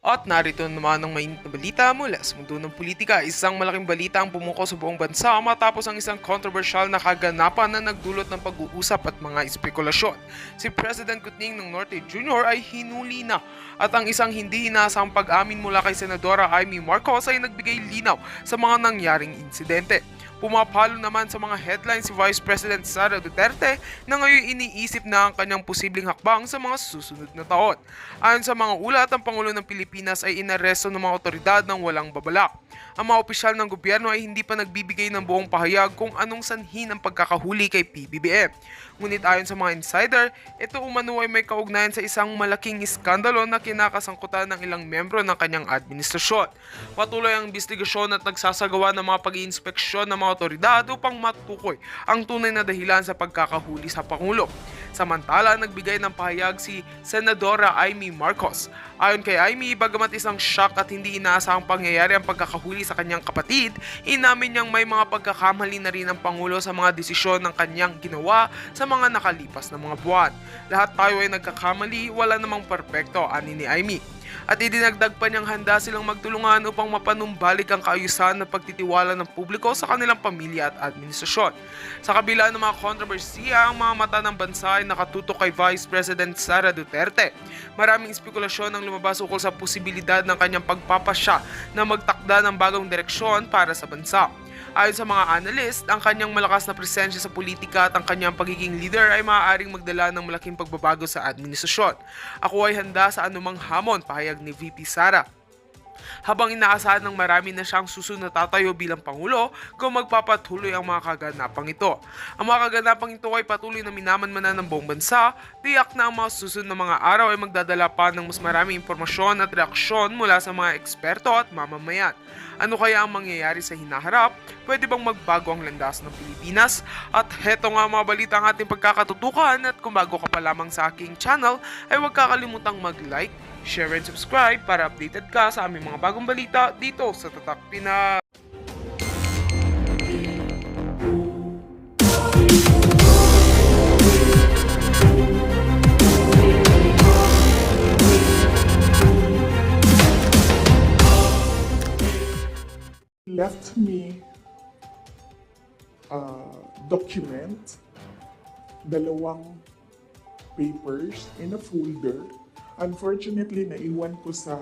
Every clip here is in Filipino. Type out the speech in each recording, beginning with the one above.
At narito naman ang mainit na balita mula sa mundo ng politika. Isang malaking balita ang pumuko sa buong bansa matapos ang isang controversial na kaganapan na nagdulot ng pag-uusap at mga espekulasyon. Si President Kutning ng Norte Jr. ay hinuli na at ang isang hindi inaasang pag-amin mula kay Senadora Amy Marcos ay nagbigay linaw sa mga nangyaring insidente. Pumapalo naman sa mga headlines si Vice President Sara Duterte na ngayon iniisip na ang kanyang posibleng hakbang sa mga susunod na taon. Ayon sa mga ulat, ang Pangulo ng Pilipinas ay inaresto ng mga otoridad ng walang babalak. Ang mga opisyal ng gobyerno ay hindi pa nagbibigay ng buong pahayag kung anong sanhi ng pagkakahuli kay PBBM. Ngunit ayon sa mga insider, ito umano ay may kaugnayan sa isang malaking iskandalo na kinakasangkutan ng ilang membro ng kanyang administrasyon. Patuloy ang investigasyon at nagsasagawa ng mga pag-iinspeksyon ng mga otoridad upang matukoy ang tunay na dahilan sa pagkakahuli sa Pangulo. Samantala, nagbigay ng pahayag si Senadora Amy Marcos. Ayon kay Amy, bagamat isang shock at hindi inaasahang pangyayari ang pagkakahuli sa kanyang kapatid, inamin niyang may mga pagkakamali na rin ang Pangulo sa mga desisyon ng kanyang ginawa sa mga nakalipas na mga buwan. Lahat tayo ay nagkakamali, wala namang perpekto, ani ni Amy. At idinagdag pa niyang handa silang magtulungan upang mapanumbalik ang kaayusan at pagtitiwala ng publiko sa kanilang pamilya at administrasyon. Sa kabila ng mga kontrobersiya, ang mga mata ng bansa ay nakatutok kay Vice President Sara Duterte. Maraming espekulasyon ang lumabas ukol sa posibilidad ng kanyang pagpapasya na magtakda ng bagong direksyon para sa bansa. Ayon sa mga analyst, ang kanyang malakas na presensya sa politika at ang kanyang pagiging leader ay maaaring magdala ng malaking pagbabago sa administrasyon. Ako ay handa sa anumang hamon, pahayag ni VP Sara. Habang inaasahan ng marami na siyang susunod na tatayo bilang Pangulo kung magpapatuloy ang mga kaganapang ito. Ang mga kaganapang ito ay patuloy na minamanmanan ng buong bansa, tiyak na ang mga susunod na mga araw ay magdadala pa ng mas maraming impormasyon at reaksyon mula sa mga eksperto at mamamayan. Ano kaya ang mangyayari sa hinaharap? Pwede bang magbago ang landas ng Pilipinas? At heto nga mga balita ang ating pagkakatutukan at kung bago ka pa lamang sa aking channel ay huwag kakalimutang mag-like, share and subscribe para updated ka sa aming mga bagong balita dito sa Tatak Pinas. Left me a document, dalawang papers in a folder. Unfortunately, naiwan ko sa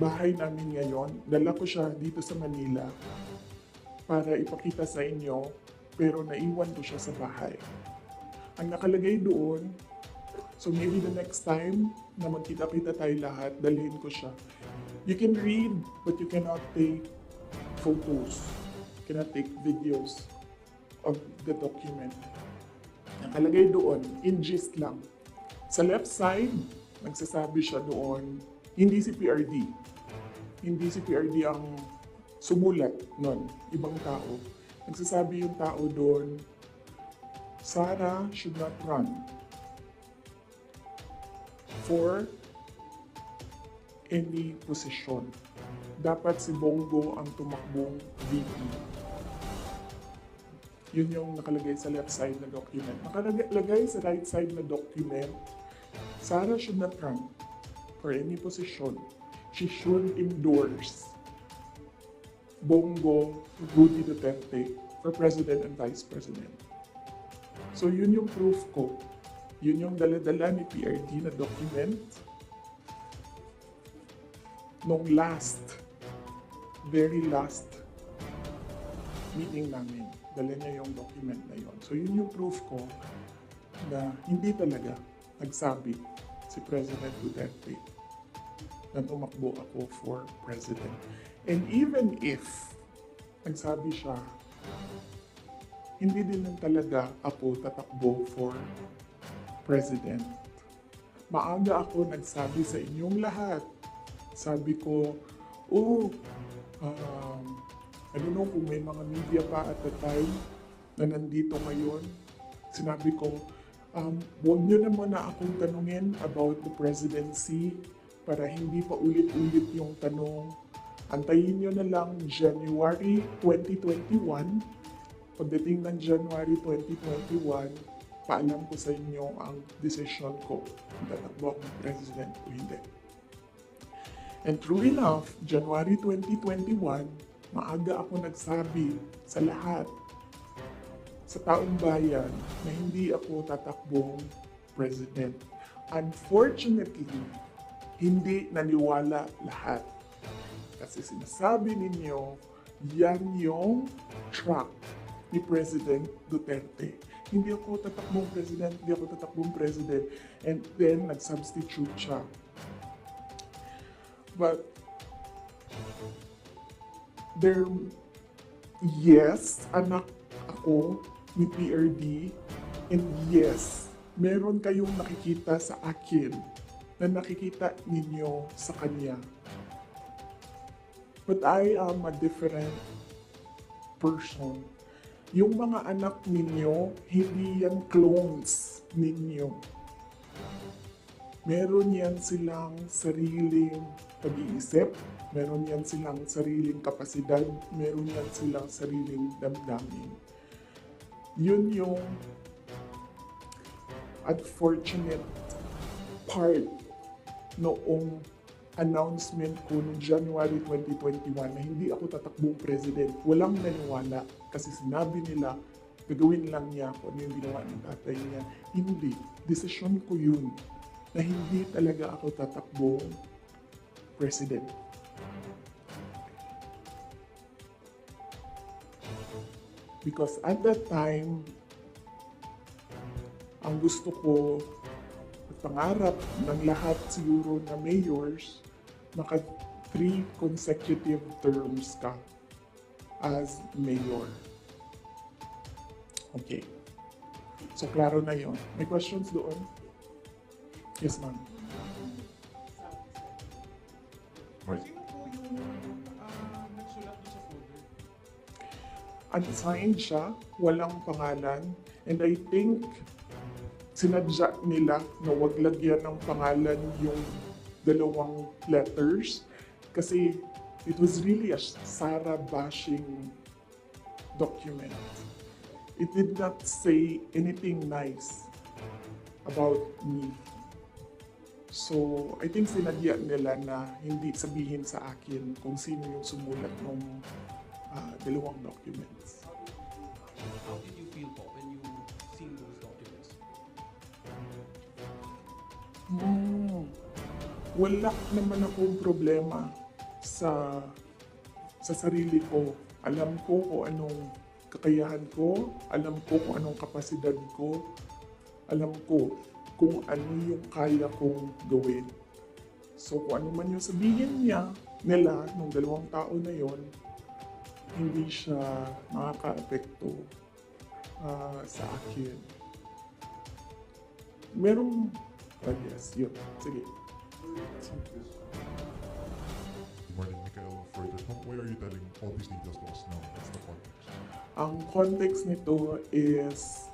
bahay namin ngayon. Dala ko siya dito sa Manila para ipakita sa inyo, pero naiwan ko siya sa bahay. Ang nakalagay doon, so maybe the next time na magkita-kita tayo lahat, dalhin ko siya. You can read, but you cannot take photos, cannot take videos of the document. Nakalagay doon, in gist lang. Sa left side, nagsasabi siya doon, hindi si PRD. Hindi si PRD ang sumulat nun, ibang tao. Nagsasabi yung tao doon, Sara should not run for any position. Dapat si Bongo ang tumakbong VP. Yun yung nakalagay sa left side na document. Nakalagay sa right side na document, Sara should not run for any position. She should endorse Bongo Rudy Duterte for President and Vice President. So yun yung proof ko. Yun yung dala-dala ni PRD na document nung very last meeting namin. Dala niya yung document na yon. So yun yung proof ko na hindi talaga nagsabi si President Duterte na tumakbo ako for president. And even if nagsabi siya, hindi din lang talaga ako tatakbo for president. Maaga ako nagsabi sa inyong lahat. Sabi ko, I don't know kung may mga media pa at the time na nandito ngayon. Sinabi ko, huwag nyo na muna akong tanungin about the presidency para hindi pa ulit-ulit yung tanong. Antayin nyo na lang January 2021. Pagdating ng January 2021, paalam ko sa inyo ang decision ko kung tatakbo akong president o hindi. And true enough, January 2021, maaga ako nagsabi sa lahat, sa taong bayan, na hindi ako tatakbong president. Unfortunately, hindi naniwala lahat. Kasi sinasabi ninyo, yan yung track ni President Duterte. Hindi ako tatakbong president, hindi ako tatakbong president. And then, nag-substitute siya. But, yes, anak ako ni PRD, and yes, meron kayong nakikita sa akin na nakikita ninyo sa kanya. But I am a different person. Yung mga anak ninyo, hindi yan clones ninyo. Meron yan silang sariling pag-iisip, meron yan silang sariling kapasidad, meron yan silang sariling damdamin. Yun yung unfortunate part noong announcement ko noong January 2021 na hindi ako tatakbong president. Walang naniwala kasi sinabi nila gagawin lang niya kung ano yung ginawa ng tatay niya. Hindi. Desisyon ko yun na hindi talaga ako tatakbong president. Because at that time, ang gusto ko at pangarap ng lahat siguro na mayors, maka 3 consecutive terms ka as mayor. Okay. So, klaro na yon. May questions doon? Yes, ma'am. Right. Sino po yung nagsulat doon sa folder? Unsigned siya, walang pangalan, and I think sinadya nila na wag lagyan ng pangalan yung dalawang letters kasi it was really a Sara bashing document. It did not say anything nice about me. So, I think sinadya nila na hindi sabihin sa akin kung sino yung sumulat ng dalawang documents. How did you feel po when you seen those documents? Wala naman akong problema sa sarili ko. Alam ko kung anong kakayahan ko, alam ko kung anong kapasidad ko, alam ko kung ano yung kaya kong gawin. So kung ano man yung sabihin nila nung dalawang tao na yon, hindi siya makaka-apekto sa akin. Merong, yes, yun. Sige. Good morning, Michael Freitas. Why are you telling all these details to us now? What's the context? Ang context nito is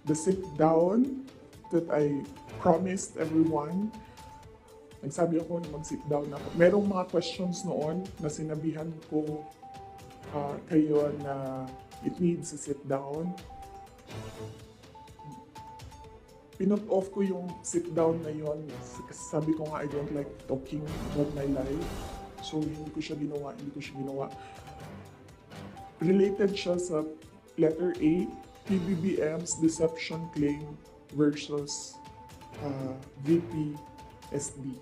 the sit-down that I promised everyone. Nagsabi ako na mag-sit down ako. Merong mga questions noon na sinabihan ko kayo na it needs a sit down. Pinot off ko yung sit down na yon kasi sabi ko nga I don't like talking about my life. So hindi ko siya ginawa. Related siya sa letter A, PBBM's deception claim versus VP SD.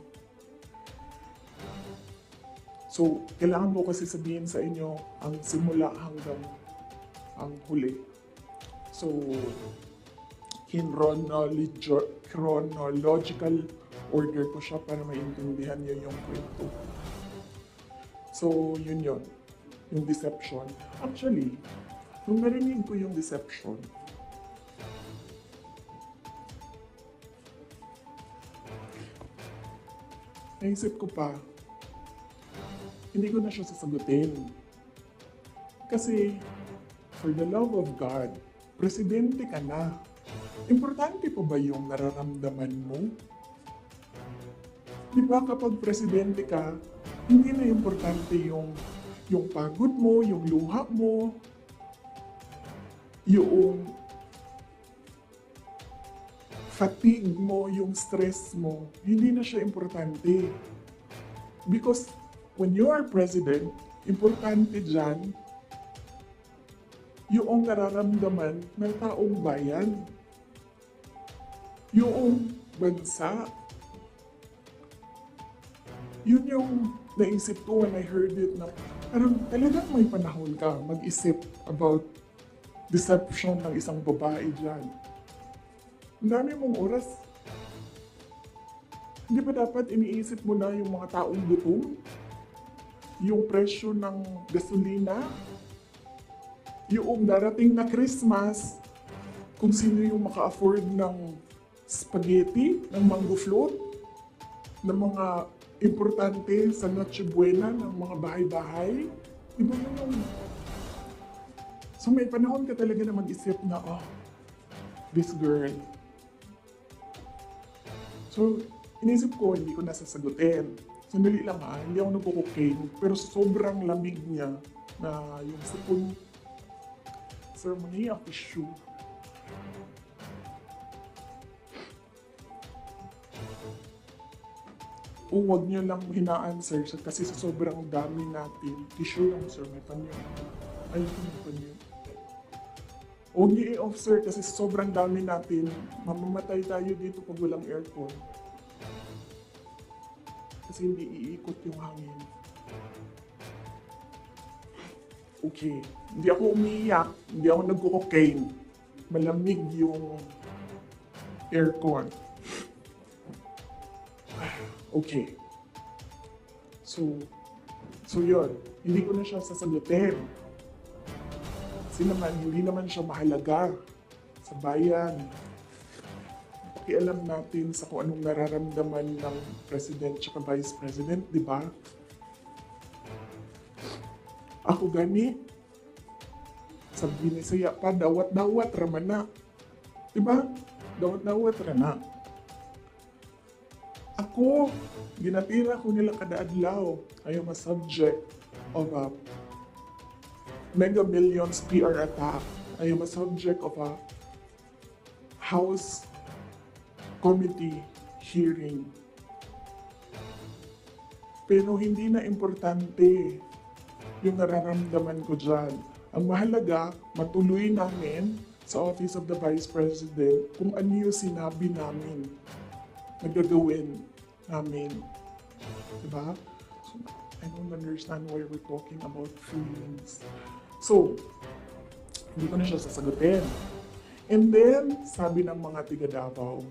So, kailangan ko kasi sabihin sa inyo ang simula hanggang ang huli. So, chronological order ko siya para maintindihan niyo yung kwento. So, yun. Yung deception. Actually, nung narinig ko yung deception, naisip ko pa, hindi ko na siya sasagutin. Kasi, for the love of God, presidente ka na. Importante pa ba yung nararamdaman mo? Di ba kapag presidente ka, hindi na importante yung pagod mo, yung luha mo, yung fatigue mo, yung stress mo. Hindi na siya importante. Because when you are president, importante dyan yung nararamdaman ng taong bayan. Yung bansa. Yun yung naisip ko when I heard it na parang talagang may panahon ka mag-isip about deception ng isang babae dyan. Ang dami mong oras. Hindi ba dapat iniisip mo na yung mga taong gutom? Yung presyo ng gasolina? Yung darating na Christmas, kung sino yung maka-afford ng spaghetti, ng mango float, ng mga importante sa Noche Buena, ng mga bahay-bahay. Di ba yun? So may panahon ka talaga na mag-isip na, oh, this girl. So, inisip ko, hindi ko nasasagutin. Sandali lang ha, hindi ako nagko-cocaine, pero sobrang lamig niya na yung sapon ceremony of tissue. O wag niyo lang hina-answer kasi sa sobrang dami natin. Tissue lang sir, may panyo. Ay, may panyo. Huwag niyo i-off sir kasi sa sobrang dami natin, mamamatay tayo dito pag walang aircon. Kasi hindi iikot yung hangin. Okay, hindi ako umiiyak, hindi ako nagko-cocaine. Malamig yung aircon. Okay. So yun, hindi ko na siya sasagutin. Kasi naman, hindi naman siya mahalaga sa bayan. Pakialam natin sa kung anong nararamdaman ng President at Vice President, di ba? Ako gani, sabi ni Saya pa, dawat-dawat raman na. Di ba? Dawat-dawat raman na. Ako, ginatira ko nila kada adlaw. I am a subject of a Mega Millions PR attack. I am a subject of a House Committee hearing. Pero hindi na importante yung nararamdaman ko dyan. Ang mahalaga, matuloy namin sa Office of the Vice President kung ano yung sinabi namin na gagawin namin. Diba? So, I don't understand why we're talking about feelings. So, hindi ko na siya sasagutin. And then, sabi ng mga tiga Davao,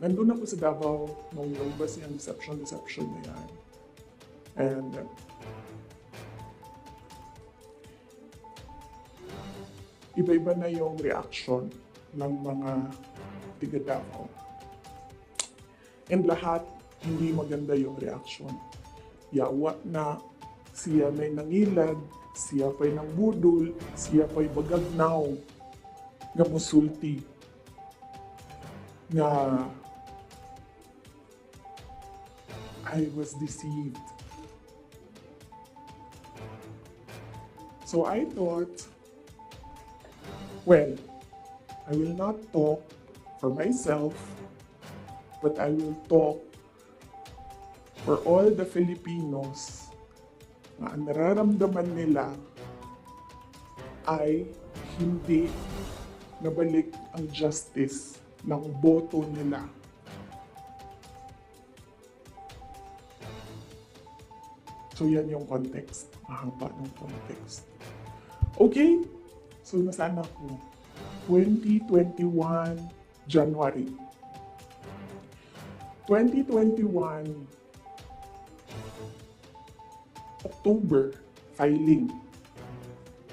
nandun ako sa Davao nung lumabas yung deception na yan. And iba-iba na yung reaction ng mga tiga Davao. And lahat, hindi maganda yung reaction. Yawa na siya may nangilad, siya pa'y nang budol, siya pa'y bagagnaw, nga musulti, na I was deceived. So I thought, well, I will not talk for myself, but I will talk for all the Filipinos na ang nararamdaman nila ay hindi nabalik ang justice ng boto nila. So yan yung context. Mahaba ng context. Okay? So nasaan ako? 2021 January. 2021 October filing.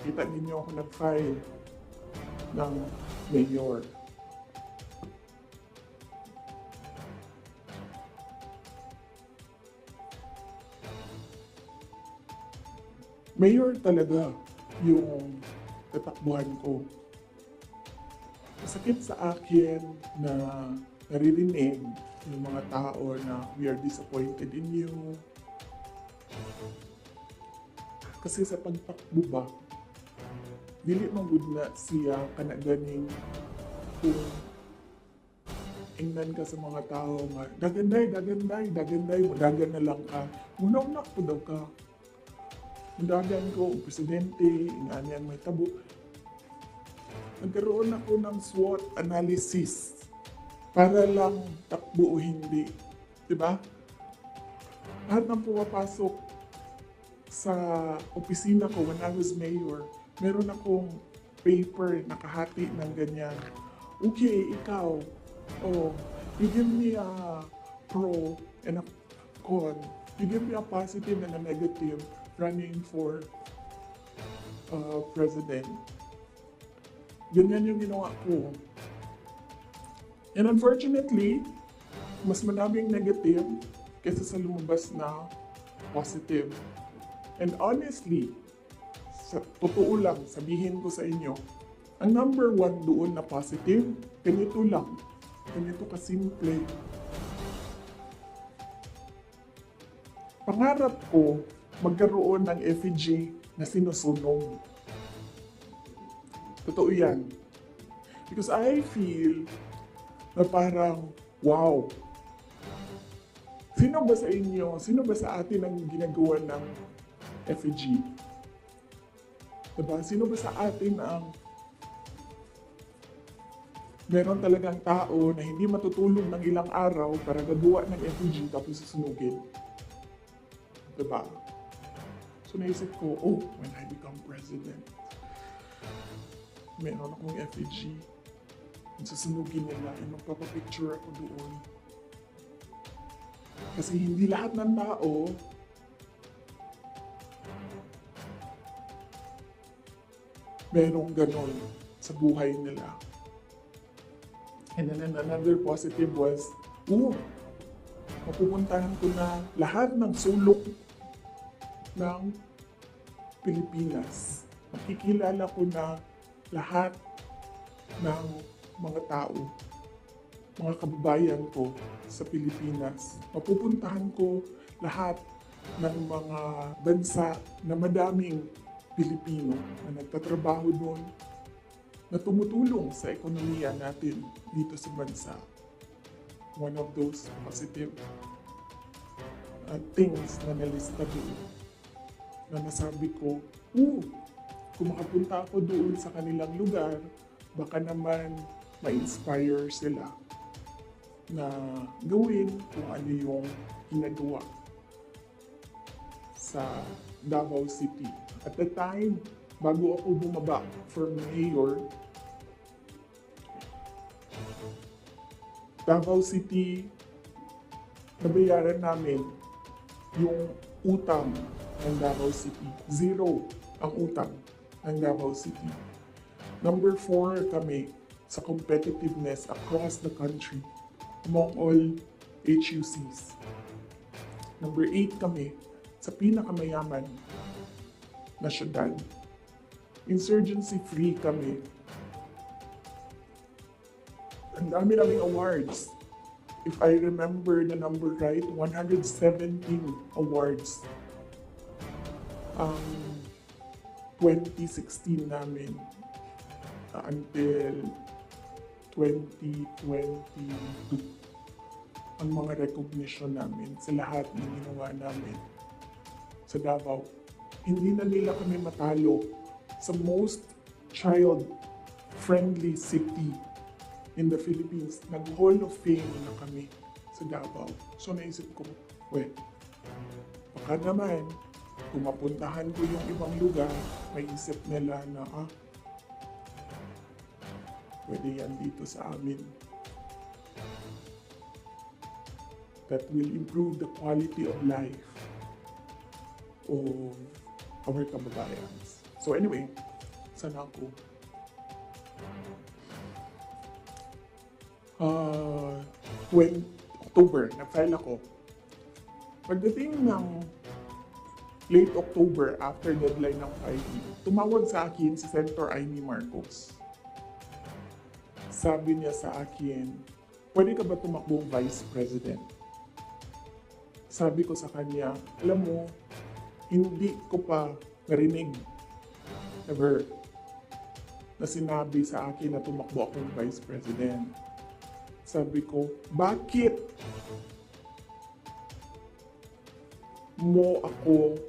Kita ninyo ako nag-file ng mayor. Mayor talaga yung tatakbuhan ko. Masakit sa akin na naririnig yung mga tao na we are disappointed in you. Kasi sa pagtakbo ba, dili man gud na siya kana ganing kung ingnan ka sa mga tao nga, daganday, mudagan na lang ka. Munaw-nak po daw ka. Mudagan ko, presidente, inganyan may tabo. Nagkaroon ako ng SWOT analysis para lang takbo o hindi. Diba? Lahat ng pumapasok sa opisina ko when I was mayor, meron akong paper nakahati ng ganyan. Okay, ikaw, you give me a pro and a con. You give me a positive and a negative running for president. Ganyan yung ginawa ko. And unfortunately, mas maraming negative kaysa sa lumabas na positive. And honestly, sa totoo lang, sabihin ko sa inyo, ang number one doon na positive, ganito lang. Ganito kasimple. Pangarap ko magkaroon ng effigy na sinusunog. Totoo yan. Because I feel na parang, wow. Sino ba sa inyo, sino ba sa atin ang ginagawa ng effigy? Diba? Sino ba sa atin ang meron talagang tao na hindi matutulog ng ilang araw para gagawa ng effigy tapos susunugin? Diba? So naisip ko, when I become president, meron akong effigy. Susunugin nila and magpapapicture ako doon. Kasi hindi lahat ng tao merong ganon sa buhay nila. And then another positive was, mapupuntahan ko na lahat ng sulok ng Pilipinas. Makikilala ko na lahat ng mga tao, mga kababayan ko sa Pilipinas. Mapupuntahan ko lahat ng mga bansa na madaming Pilipino na nagtatrabaho doon, na tumutulong sa ekonomiya natin dito sa bansa. One of those positive things na nalista doon, na nasabi ko, kung makapunta ako doon sa kanilang lugar, baka naman ma-inspire sila na gawin kung ano yung ginagawa sa Davao City. At the time, bago ako bumaba for mayor, Davao City, nabayaran namin yung utang ng Davao City. 0 ang utang ng Davao City. Number 4 kami sa competitiveness across the country among all HUCs. Number 8 kami sa pinakamayaman na syudad. Insurgency-free kami. Ang dami naming awards. If I remember the number right, 117 awards. 2016 namin until 2022 ang mga recognition namin sa lahat ng ginawa namin sa Davao. Hindi na nila kami matalo sa most child-friendly city in the Philippines. Nag-Hall of Fame na kami sa Davao. So naisip ko, baka naman, kung mapuntahan ko yung ibang lugar, may isip nila na, pwede yan dito sa amin. That will improve the quality of life of our kababayans. So anyway, sana ako. October, nag-file ako. Pagdating ng late October, after deadline ng filing, tumawag sa akin si Senator Amy Marcos. Sabi niya sa akin, pwede ka ba tumakbong Vice President? Sabi ko sa kanya, alam mo, hindi ko pa narinig, ever, na sinabi sa akin na tumakbo akong Vice President. sabi ko, bakit mo ako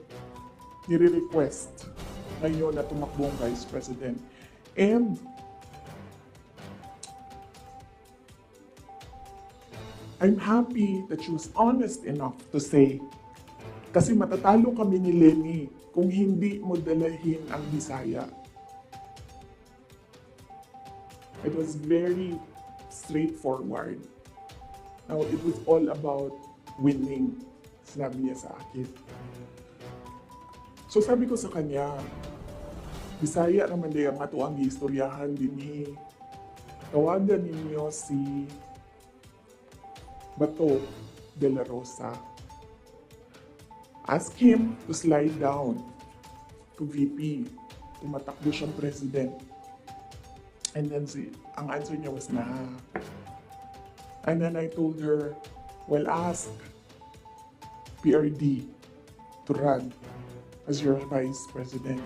nire-request ngayon na tumakbo ang Vice President? And I'm happy that she was honest enough to say, kasi matatalo kami ni Lenny kung hindi mo dalahin ang Bisaya. It was very straightforward. Now, it was all about winning, sinabi niya sa akin. So sabi ko sa kanya, Bisaya naman din ang ato ang istoryahan din ni tawagan ninyo si Bato de la Rosa. Ask him to slide down to VP, tumatakbo siyang president. And then ang answer niya was, nah. And then I told her, well, ask PRD to run as your vice president.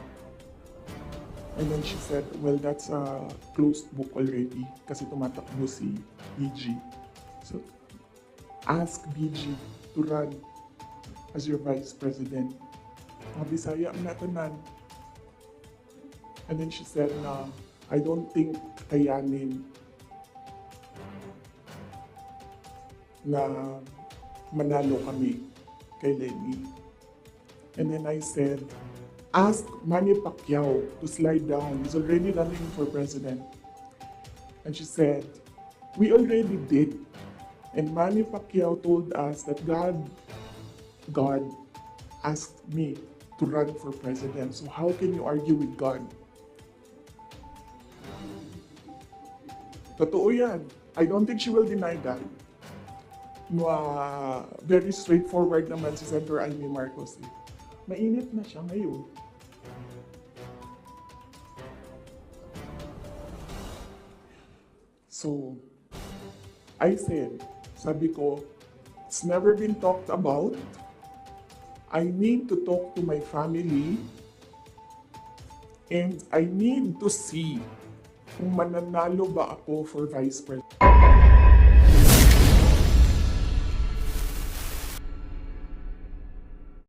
And then she said, well, that's a closed book already kasi tumatakbo si BG. So, ask BG to run as your vice president. Mga Bisaya ang natanan. And then she said na, I don't think kayanin na manalo kami kay Lenny. And then I said, ask Manny Pacquiao to slide down. He's already running for president. And she said, we already did. And Manny Pacquiao told us that God asked me to run for president. So how can you argue with God? Totoo yan. I don't think she will deny that. Very straightforward naman si Senator Amy Marcos. Mainit na siya ngayon. So, I said, sabi ko, it's never been talked about. I need to talk to my family and I need to see kung mananalo ba ako for Vice President.